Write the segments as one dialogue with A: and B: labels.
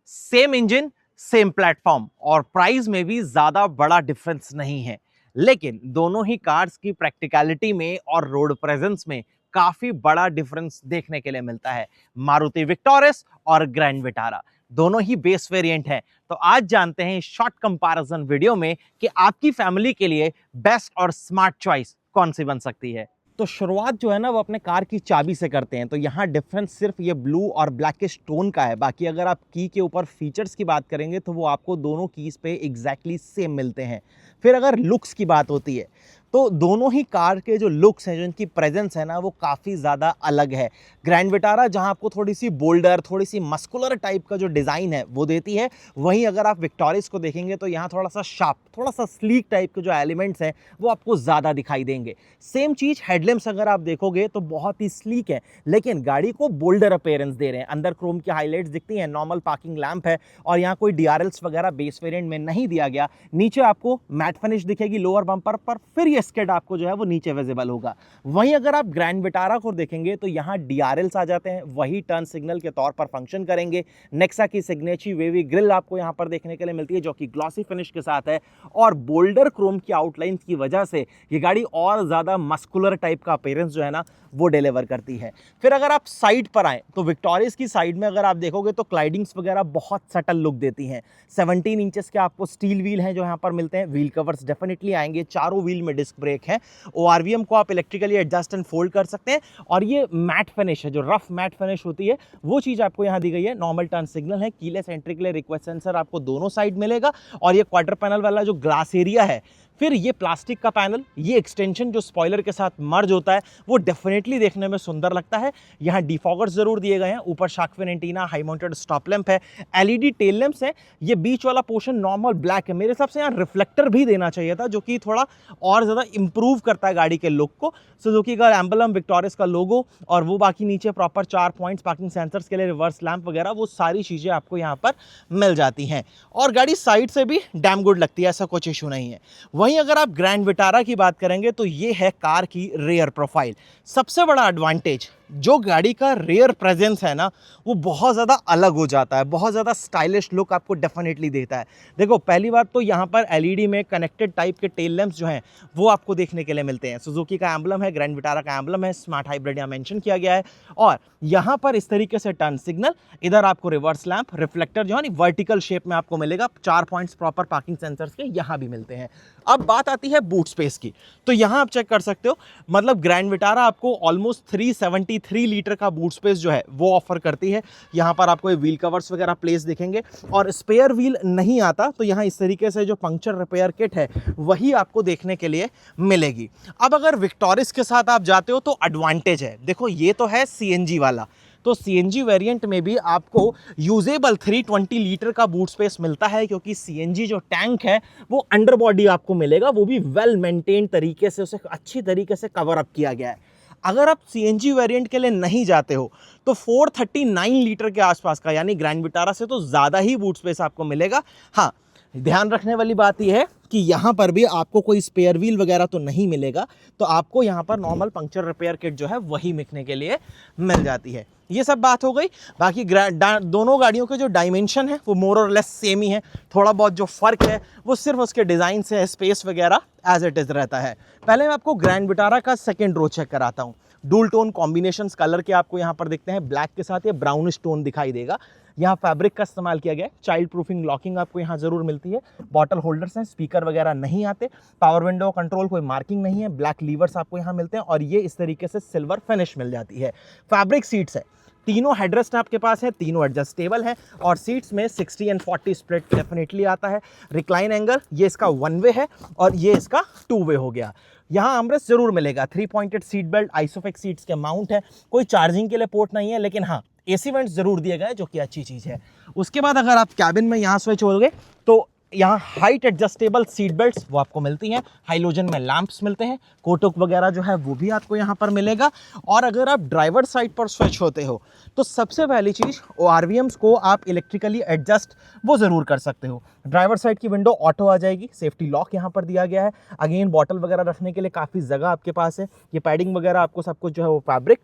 A: Same engine, same platform और price में भी ज्यादा बड़ा डिफरेंस नहीं है, लेकिन दोनों ही कार्स की प्रैक्टिकलिटी में और रोड प्रेजेंस में काफी बड़ा डिफरेंस देखने के लिए मिलता है। मारुति विक्टोरिस और ग्रैंड विटारा दोनों ही बेस वेरिएंट हैं। तो आज जानते हैं शॉर्ट कंपैरिजन वीडियो में कि आपकी फैमिली के लिए बेस्ट और स्मार्ट चॉइस कौन सी बन सकती है। तो शुरुआत जो है ना वो अपने कार की चाबी से करते हैं। तो यहाँ डिफरेंस सिर्फ ये ब्लू और ब्लैकिश टोन का है। बाकी अगर आप की के ऊपर फीचर्स की बात करेंगे तो वो आपको दोनों कीज पे एग्जैक्टली सेम मिलते हैं। फिर अगर लुक्स की बात होती है तो दोनों ही कार के जो लुक्स हैं, जो इनकी प्रेजेंस है ना, वो काफ़ी ज़्यादा अलग है। ग्रैंड विटारा जहां आपको थोड़ी सी बोल्डर, थोड़ी सी मस्कुलर टाइप का जो डिज़ाइन है वो देती है, वहीं अगर आप विक्टोरिस को देखेंगे तो यहाँ थोड़ा सा शार्प, थोड़ा सा स्लीक टाइप के जो एलिमेंट्स हैं वो आपको ज़्यादा दिखाई देंगे। सेम चीज़ हेडलैम्प्स अगर आप देखोगे तो बहुत ही स्लीक है, लेकिन गाड़ी को बोल्डर अपीयरेंस दे रहे हैं। अंदर क्रोम की हाईलाइट्स दिखती हैं, नॉर्मल पार्किंग लैंप है और यहाँ कोई DRLs वगैरह बेस वेरिएंट में नहीं दिया गया। नीचे आपको मैट फिनिश दिखेगी लोअर बम्पर पर, फिर ये स्किड आपको जो है वो नीचे विजिबल होगा। वहीं अगर आप ग्रैंड विटारा को देखेंगे तो यहाँ DRLs आ जाते हैं, वही टर्न सिग्नल के तौर पर फंक्शन करेंगे। नेक्सा की सिग्नेचर वेवी ग्रिल आपको यहाँ पर देखने के लिए मिलती है जो कि ग्लॉसी फिनिश के साथ है, और बोल्डर क्रोम की आउटलाइंस की वजह से ये गाड़ी और ज्यादा मस्कुलर टाइप का अपीयरेंस जो है ना वो डिलीवर करती है। फिर अगर आप साइड पर आए तो विक्टोरियस की साइड में अगर आप देखोगे तो क्लाइडिंग्स वगैरह बहुत सटल लुक देती हैं। 17 इंचेस के आपको स्टील व्हील हैं जो यहाँ पर मिलते हैं। व्हील कवर्स डेफिनेटली आएंगे, चारों व्हील में डिस्क ब्रेक है। ORVM को आप इलेक्ट्रिकली एडजस्ट एंड फोल्ड कर सकते हैं, और ये मैट फिनिश है, जो रफ मैट फिनिश होती है वो चीज़ आपको यहाँ दी गई है। नॉर्मल टर्न सिग्नल है, कीलेस एंट्री के लिए रिक्वेस्ट सेंसर आपको दोनों साइड मिलेगा, और ये क्वार्टर पैनल वाला जो ग्लास एरिया है, फिर ये प्लास्टिक का पैनल, ये एक्सटेंशन जो स्पॉइलर के साथ मर्ज होता है वो डेफिनेटली देखने में सुंदर लगता है। यहाँ डिफॉगर्स जरूर दिए गए हैं, ऊपर shark fin antenna, high mounted stop lamp है, LED टेल लैंप्स है। ये बीच वाला पोर्शन नॉर्मल ब्लैक है, मेरे हिसाब से यहाँ रिफ्लेक्टर भी देना चाहिए था जो कि थोड़ा और ज़्यादा इंप्रूव करता है गाड़ी के लुक को। सुजुकी का एम्बलम, विक्टोरियस का लोगो, और वो बाकी नीचे प्रॉपर 4 पॉइंट्स, पार्किंग सेंसर्स के लिए रिवर्स लैंप वगैरह, वो सारी चीज़ें आपको यहाँ पर मिल जाती हैं। और गाड़ी साइड से भी डैम गुड लगती है, ऐसा कुछ इशू नहीं है। वहीं अगर आप ग्रैंड विटारा की बात करेंगे तो ये है कार की रेयर प्रोफाइल। सबसे बड़ा एडवांटेज, जो गाड़ी का रेयर प्रेजेंस है ना वो बहुत ज़्यादा अलग हो जाता है, बहुत ज़्यादा स्टाइलिश लुक आपको डेफिनेटली देता है। देखो, पहली बात तो यहाँ पर LED में कनेक्टेड टाइप के टेल लैंप्स जो हैं वो आपको देखने के लिए मिलते हैं। सुजुकी का एम्बलम है, ग्रैंड विटारा का एम्बलम है, स्मार्ट हाइब्रिड यहाँ मेंशन किया गया है। और यहाँ पर इस तरीके से टर्न सिग्नल, इधर आपको रिवर्स लैंप, रिफ्लेक्टर जो है वर्टिकल शेप में आपको मिलेगा, 4 पॉइंट्स प्रॉपर पार्किंग सेंसर्स के यहाँ भी मिलते हैं। अब बात आती है बूट स्पेस की, तो यहाँ आप चेक कर सकते हो, मतलब ग्रैंड विटारा आपको ऑलमोस्ट 373 लीटर का बूट स्पेस जो है वो ऑफर करती है। यहाँ पर आपको ये व्हील कवर्स वगैरह प्लेस दिखेंगे, और स्पेयर व्हील नहीं आता, तो यहाँ इस तरीके से जो पंक्चर रिपेयर किट है वही आपको देखने के लिए मिलेगी। अब अगर विक्टोरिस के साथ आप जाते हो तो एडवांटेज है, देखो ये तो है CNG वाला, तो CNG वेरिएंट में भी आपको यूजेबल 320 लीटर का बूट स्पेस मिलता है, क्योंकि CNG जो टैंक है वो अंडर बॉडी आपको मिलेगा, वो भी वेल मेंटेन तरीके से उसे अच्छी तरीके से कवर अप किया गया है। अगर आप CNG वेरिएंट के लिए नहीं जाते हो तो 439 लीटर के आसपास का, यानी ग्रैंड विटारा से तो ज़्यादा ही बूट स्पेस आपको मिलेगा। हाँ, ध्यान रखने वाली बात यह है कि यहाँ पर भी आपको कोई स्पेयर व्हील वगैरह तो नहीं मिलेगा, तो आपको यहाँ पर नॉर्मल पंक्चर रिपेयर किट जो है वही मिलने के लिए मिल जाती है। ये सब बात हो गई। बाकी दोनों गाड़ियों के जो डायमेंशन है वो मोर और लेस सेम ही है, थोड़ा बहुत जो फर्क है वो सिर्फ उसके डिज़ाइन से, स्पेस वगैरह एज इट इज़ रहता है। पहले मैं आपको ग्रैंड विटारा का सेकेंड रो चेक कराता हूँ। डुअल टोन कॉम्बिनेशंस कलर के आपको यहाँ पर दिखते हैं, ब्लैक के साथ ये ब्राउनिश टोन दिखाई देगा। यहाँ फैब्रिक का इस्तेमाल किया गया है, चाइल्ड प्रूफिंग लॉकिंग आपको यहाँ जरूर मिलती है, बॉटल होल्डर्स हैं, स्पीकर वगैरह नहीं आते, पावर विंडो कंट्रोल कोई मार्किंग नहीं है, ब्लैक लीवर्स आपको यहाँ मिलते हैं, और ये इस तरीके से सिल्वर फिनिश मिल जाती है। फैब्रिक सीट्स है, तीनों हेडरेस्ट आपके पास है, तीनों एडजस्टेबल हैं, और सीट्स में 60 and 40 स्प्लिट डेफिनेटली आता है। रिक्लाइन एंगल, ये इसका 1 वे है और ये इसका 2 वे हो गया। यहाँ आर्मरेस्ट जरूर मिलेगा, 3 pointed seat belt, isofix seats के माउंट है, कोई चार्जिंग के लिए पोर्ट नहीं है, लेकिन हाँ AC वेंट्स जरूर दिए गए जो कि अच्छी चीज़ है। उसके बाद अगर आप कैबिन में यहाँ स्विच हो गए तो यहाँ हाइट एडजस्टेबल सीट बेल्ट्स वो आपको मिलती हैं, हाइलोजन में लैंप्स मिलते हैं, कोटक वगैरह जो है वो भी आपको यहाँ पर मिलेगा। और अगर आप ड्राइवर साइड पर स्विच होते हो तो सबसे पहली चीज़ ORVMs को आप इलेक्ट्रिकली एडजस्ट वो ज़रूर कर सकते हो। ड्राइवर साइड की विंडो ऑटो आ जाएगी, सेफ्टी लॉक यहाँ पर दिया गया है। अगेन बॉटल वगैरह रखने के लिए काफ़ी जगह आपके पास है। ये पैडिंग वगैरह आपको सब कुछ जो है वो फैब्रिक।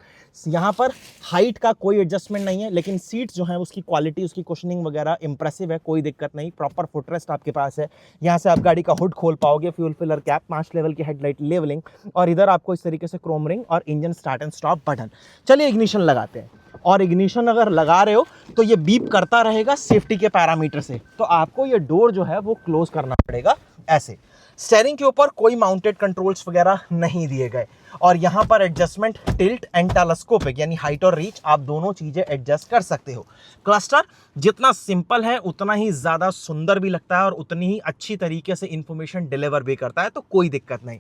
A: यहाँ पर हाइट का कोई एडजस्टमेंट नहीं है, लेकिन सीट्स जो है उसकी क्वालिटी, उसकी कुशनिंग वगैरह इंप्रेसिव है, कोई दिक्कत नहीं। प्रॉपर फुटरेस्ट आपके पास है। यहाँ से आप गाड़ी का हुड खोल पाओगे, फ्यूल फिलर कैप, 5 लेवल की हेडलाइट लेवलिंग, और इधर आपको इस तरीके से क्रोम रिंग और engine start and stop button. चलिए इग्निशन लगाते हैं। और इग्निशन अगर लगा रहे हो तो ये बीप करता रहेगा सेफ्टी के पैरामीटर से, तो आपको ये डोर जो है वो क्लोज करना पड़ेगा ऐसे। स्टीयरिंग के ऊपर कोई माउंटेड कंट्रोल्स वगैरह नहीं दिए गए, और यहाँ पर एडजस्टमेंट टिल्ट एंड टेलीस्कोपिक यानी हाइट और रीच आप दोनों चीजें एडजस्ट कर सकते हो। क्लस्टर जितना सिंपल है उतना ही ज्यादा सुंदर भी लगता है और उतनी ही अच्छी तरीके से इंफॉर्मेशन डिलीवर भी करता है, तो कोई दिक्कत नहीं।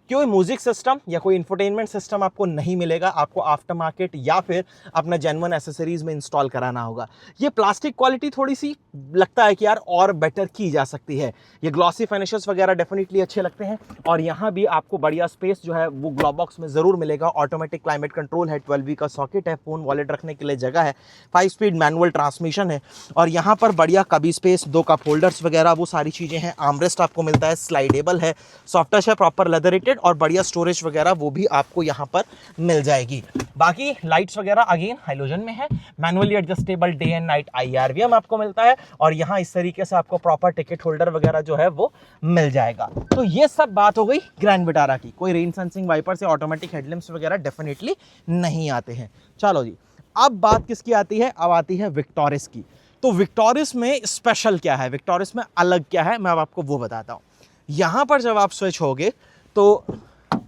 A: कोई म्यूजिक सिस्टम या कोई इंफोटेनमेंट सिस्टम आपको नहीं मिलेगा, आपको आफ्टर मार्केट या फिर अपना जेन्युइन एसेसरीज में इंस्टॉल कराना होगा। ये प्लास्टिक क्वालिटी थोड़ी सी लगता है कि यार और बेटर की जा सकती है। ये ग्लॉसी फिनिशेस वगैरह डेफिनेटली अच्छे लगते हैं, और यहाँ भी आपको बढ़िया स्पेस जो है वो ग्लॉ बॉक्स में ज़रूर मिलेगा। ऑटोमेटिक क्लाइमेट कंट्रोल है, 12V का सॉकेट है, फ़ोन वॉलेट रखने के लिए जगह है, 5 स्पीड मैनुअल ट्रांसमिशन है, और यहाँ पर बढ़िया कभी स्पेस, 2 कप होल्डर्स वगैरह वो सारी चीज़ें हैं। आर्मरेस्ट आपको मिलता है, स्लाइडेबल है, सॉफ्ट टच है, प्रॉपर लेदर रेटेड, और बढ़िया स्टोरेज वगैरह वो भी आपको यहाँ पर मिल जाएगी। बाकी लाइट्स वगैरह अगेन हाइलोजन में है, manually adjustable day and night IRVM आपको मिलता है, और यहाँ इस तरीके से आपको प्रॉपर टिकट होल्डर वगैरह जो है वो मिल जाएगा। तो ये सब बात हो गई ग्रैंड विटारा की। कोई रेन सेंसिंग वाइपर से ऑटोमेटिक हेडलैम्प्स वगैरह डेफिनेटली नहीं आते हैं। चलो जी, अब बात किसकी आती है? अब आती है विक्टोरिस की। तो विक्टोरिस में स्पेशल क्या है, विक्टोरिस में अलग क्या है, मैं अब आपको वो बताता हूँ। यहाँ पर जब आप स्विच होगे तो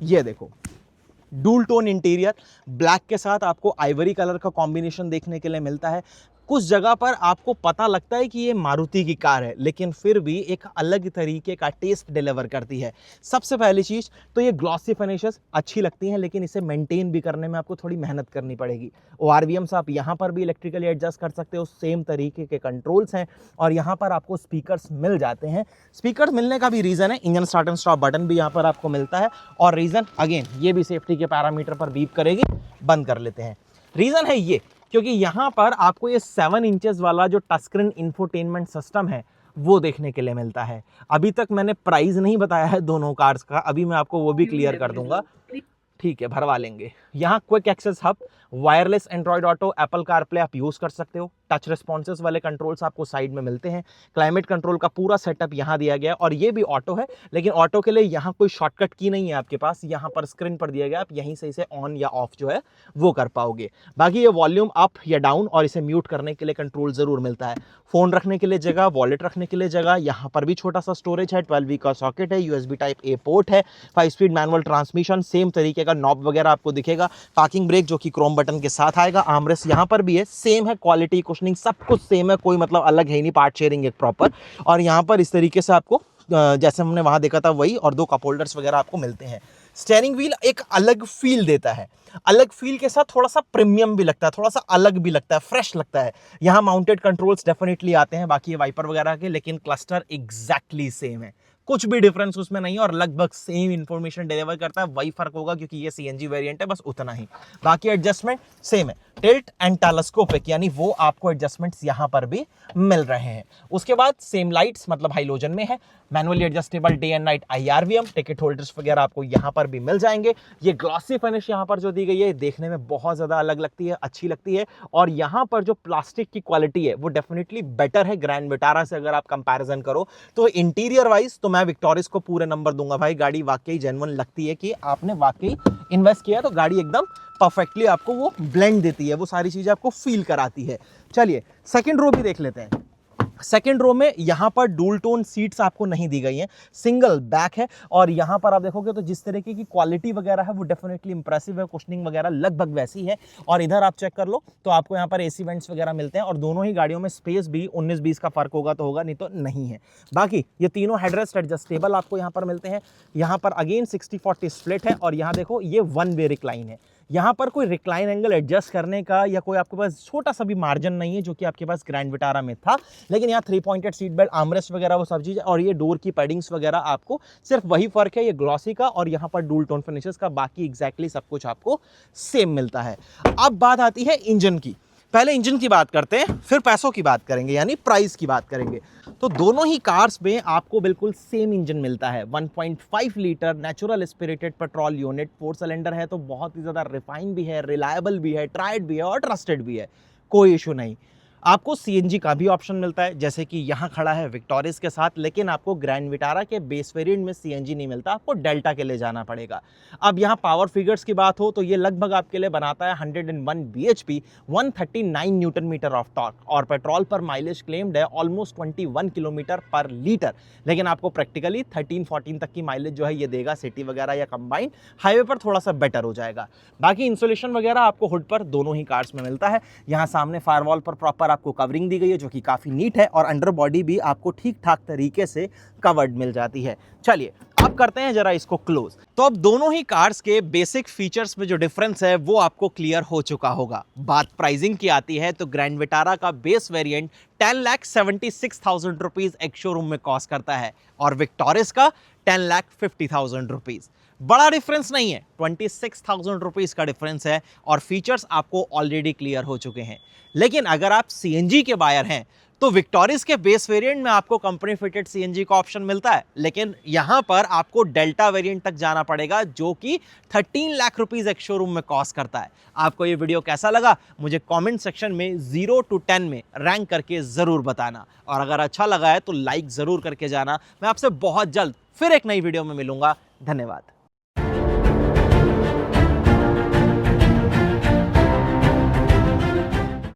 A: ये देखो, डूल टोन इंटीरियर, ब्लैक के साथ आपको आइवरी कलर का कॉम्बिनेशन देखने के लिए मिलता है। कुछ जगह पर आपको पता लगता है कि ये मारुति की कार है, लेकिन फिर भी एक अलग तरीके का टेस्ट डिलीवर करती है। सबसे पहली चीज़ तो ये ग्लॉसी फिनिशेस अच्छी लगती हैं, लेकिन इसे मेंटेन भी करने में आपको थोड़ी मेहनत करनी पड़ेगी। ORVMs आप यहाँ पर भी इलेक्ट्रिकली एडजस्ट कर सकते हो, सेम तरीके के कंट्रोल्स हैं, और यहाँ पर आपको स्पीकर्स मिल जाते हैं। स्पीकर मिलने का भी रीज़न है, engine start and stop button भी यहाँ पर आपको मिलता है, और रीज़न अगेन ये भी सेफ्टी के पैरामीटर पर बीप करेगी। बंद कर लेते हैं। रीज़न है ये, क्योंकि यहाँ पर आपको ये 7 इंचेस वाला जो टच स्क्रीन इंफोटेनमेंट सिस्टम है वो देखने के लिए मिलता है। अभी तक मैंने प्राइस नहीं बताया है दोनों कार्स का, अभी मैं आपको वो भी क्लियर कर दूंगा। ठीक है, भरवा लेंगे। यहाँ quick access hub, wireless Android Auto, Apple CarPlay आप यूज़ कर सकते हो। टच रिस्पॉन्सेस वाले कंट्रोल्स आपको साइड में मिलते हैं। क्लाइमेट कंट्रोल का पूरा सेटअप यहाँ दिया गया है, और ये भी ऑटो है, लेकिन ऑटो के लिए यहाँ कोई शॉर्टकट की नहीं है आपके पास। यहाँ पर स्क्रीन पर दिया गया, आप यहीं से इसे ऑन या ऑफ जो है वो कर पाओगे। बाकी ये वॉल्यूम अप या डाउन और इसे म्यूट करने के लिए कंट्रोल ज़रूर मिलता है। फ़ोन रखने के लिए जगह, वॉलेट रखने के लिए जगह, यहाँ पर भी छोटा सा स्टोरेज है, 12V का सॉकेट है, USB टाइप A पोर्ट है, 5 स्पीड मैनुअल ट्रांसमिशन, सेम तरीके का नॉब वगैरह आपको दिखेगा। पार्किंग ब्रेक जो कि क्रोम बटन के साथ आएगा, आर्मरेस्ट यहाँ पर भी है, सेम है, क्वालिटी कुशनिंग सब कुछ सेम है, कोई मतलब अलग है नहीं, पार्ट शेयरिंग एक प्रॉपर। और यहाँ पर इस तरीके से आपको जैसे हमने वहाँ देखा था वही, और 2 कप होल्डर्स वगैरह आपको मिलते हैं। स्टीयरिंग व्हील एक अलग फील देता है, अलग फील के साथ थोड़ा सा प्रीमियम भी लगता है, थोड़ा सा अलग भी लगता है, फ्रेश लगता है। यहाँ माउंटेड कंट्रोल्स डेफिनेटली आते हैं बाकी ये वाइपर वगैरह के, लेकिन क्लस्टर एग्जैक्टली सेम है, कुछ भी डिफरेंस उसमें नहीं है, और लगभग सेम इंफॉर्मेशन डिलीवर करता है। वही फर्क होगा क्योंकि ये CNG वेरिएंट है, बस उतना ही। बाकी एडजस्टमेंट सेम है, टिल्ट एंड टेलीस्कोपिक, यानी वो आपको एडजस्टमेंट्स यहाँ पर भी मिल रहे हैं। उसके बाद सेम लाइट्स, मतलब हाइलोजन में है, manually adjustable day and night IRVM, ticket holders वगैरह आपको यहाँ पर भी मिल जाएंगे। ये ग्लॉसी फिनिश यहाँ पर जो दी गई है देखने में बहुत ज़्यादा अलग लगती है, अच्छी लगती है, और यहाँ पर जो प्लास्टिक की क्वालिटी है वो डेफिनेटली बेटर है ग्रैंड विटारा से अगर आप कंपैरिजन करो तो। इंटीरियर वाइज तो मैं विक्टोरिस को पूरे नंबर दूंगा भाई, गाड़ी वाकई जेन्युइन लगती है कि आपने वाकई इन्वेस्ट किया, तो गाड़ी एकदम परफेक्टली आपको वो ब्लेंड देती है, वो सारी चीज़ें आपको फील कराती है। चलिए सेकंड रो भी देख लेते हैं। सेकेंड रो में यहाँ पर डूल टोन सीट्स आपको नहीं दी गई हैं, सिंगल बैक है, और यहाँ पर आप देखोगे तो जिस तरीके की क्वालिटी वगैरह है वो डेफिनेटली इंप्रेसिव है, कुशनिंग वगैरह लगभग वैसी है। और इधर आप चेक कर लो तो आपको यहाँ पर AC वेंट्स वगैरह मिलते हैं, और दोनों ही गाड़ियों में स्पेस भी 19-20 का फर्क होगा तो होगा, नहीं तो नहीं है। बाकी ये तीनों हेडरेस्ट एडजस्टेबल आपको यहाँ पर मिलते हैं। यहाँ पर अगेन 60-40 स्प्लिट है, और यहाँ देखो ये 1 वे रिक्लाइन है, यहाँ पर कोई रिक्लाइन एंगल एडजस्ट करने का या कोई आपके पास छोटा सा भी मार्जिन नहीं है, जो कि आपके पास ग्रैंड विटारा में था। लेकिन यहाँ 3 पॉइंटेड सीट बेल्ट, आर्मरेस्ट वगैरह वो सब चीज़, और ये डोर की पैडिंग्स वगैरह आपको सिर्फ वही फर्क है, ये ग्लॉसी का और यहाँ पर डुअल टोन फिनिशेस का, बाकी एग्जैक्टली सब कुछ आपको सेम मिलता है। अब बात आती है इंजन की। पहले इंजन की बात करते हैं, फिर पैसों की बात करेंगे, यानी प्राइस की बात करेंगे। तो दोनों ही कार्स में आपको बिल्कुल सेम इंजन मिलता है। 1.5 litre natural aspirated petrol unit, 4 cylinder है, तो बहुत ही ज़्यादा रिफाइन भी है, रिलायबल भी है, ट्राइड भी है और ट्रस्टेड भी है, कोई इशू नहीं। आपको सीएनजी का भी ऑप्शन मिलता है, जैसे कि यहाँ खड़ा है विक्टोरिस के साथ, लेकिन आपको ग्रैंड विटारा के बेस वेरिएंट में सीएनजी नहीं मिलता, आपको डेल्टा के लिए जाना पड़ेगा। अब यहाँ पावर फिगर्स की बात हो तो ये लगभग आपके लिए बनाता है 101 bhp, 139 newton metre of torque, और पेट्रोल पर माइलेज क्लेम्ड है ऑलमोस्ट 21 किलोमीटर पर लीटर। लेकिन आपको प्रैक्टिकली 13-14 तक की माइलेज जो है ये देगा, सिटी वगैरह या कंबाइंड हाईवे पर थोड़ा सा बेटर हो जाएगा। बाकी इंसुलेशन वगैरह आपको हुड पर दोनों ही कार्स में मिलता है। यहाँ सामने फायरवॉल पर प्रॉपर आपको कवरिंग दी गई है, जो कि काफी नीट है, और अंडर बॉडी भी आपको ठीक ठाक तरीके से कवर्ड मिल जाती है। चलिए अब करते हैं जरा इसको क्लोज। तो अब दोनों ही कार्स के बेसिक फीचर्स में जो डिफरेंस है वो आपको क्लियर हो चुका होगा। बात प्राइसिंग की आती है तो ग्रैंड विटारा का बेस वेरिएंट 10,76,000 रुपीज एक शोरूम में कॉस्ट करता है, और विक्टोरिस का 10,50,000 रुपीज। बड़ा डिफरेंस नहीं है, 26,000 रुपीज का डिफरेंस है, और फीचर्स आपको ऑलरेडी क्लियर हो चुके हैं। लेकिन अगर आप सीएनजी के बायर हैं तो विक्टोरिस के बेस वेरिएंट में आपको कंपनी फिटेड सीएनजी का ऑप्शन मिलता है, लेकिन यहां पर आपको डेल्टा वेरिएंट तक जाना पड़ेगा, जो कि 13 लाख रुपीस एक शोरूम में कॉस्ट करता है। आपको ये वीडियो कैसा लगा मुझे कमेंट सेक्शन में 0 to 10 में रैंक करके जरूर बताना, और अगर अच्छा लगा है तो लाइक जरूर करके जाना। मैं आपसे बहुत जल्द फिर एक नई वीडियो में मिलूंगा। धन्यवाद।